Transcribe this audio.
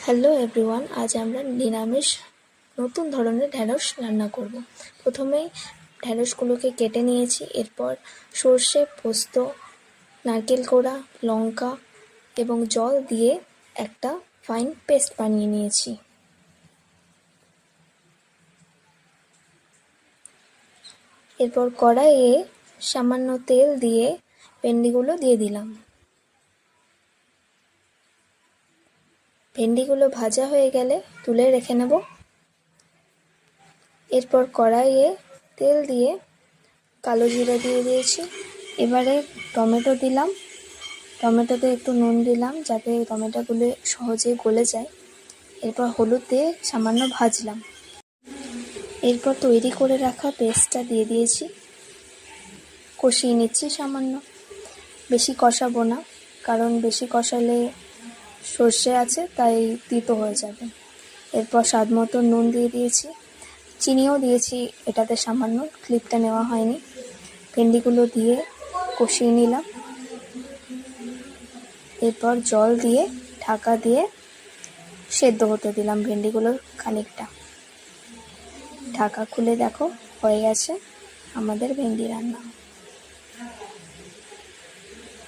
Hello everyone, আজ আমরা নিরামিষ নতুন ধরনের ঢ্যাঁড়স রান্না করব। প্রথমেই ঢ্যাঁড়সগুলোকে কেটে নিয়েছি। এরপর সর্ষে, পোস্ত, নারকেল কোড়া, লঙ্কা এবং জল দিয়ে একটা ফাইন পেস্ট বানিয়ে নিয়েছি। এরপর কড়াইয়ে সামান্য তেল দিয়ে ভেন্ডিগুলো দিয়ে দিলাম। ভেন্ডিগুলো ভাজা হয়ে গেলে তুলে রেখে নেব। এরপর কড়াইয়ে তেল দিয়ে কালো জিরা দিয়ে দিয়েছি। এবারে টমেটো দিলাম। টমেটোতে একটু নুন দিলাম যাতে টমেটোগুলো সহজে গলে যায়। এরপর হলুদ দিয়ে সামান্য ভাজলাম। এরপর তৈরি করে রাখা পেস্টটা দিয়ে দিয়েছি। কষিয়ে নিচ্ছি সামান্য, বেশি কষাবো না, কারণ বেশি কষালে সর্ষে আছে তাই তিতো হয়ে যাবে। এরপর স্বাদ মতো নুন দিয়ে দিয়েছি, চিনিও দিয়েছি এটাতে সামান্য, ক্লিপটা নেওয়া হয়নি। ভেন্ডিগুলো দিয়ে কষিয়ে নিলাম। এরপর জল দিয়ে ঢাকা দিয়ে সেদ্ধ হতে দিলাম ভেন্ডিগুলো খানিকটা। ঢাকা খুলে দেখো হয়ে গেছে আমাদের ভেন্ডি রান্না।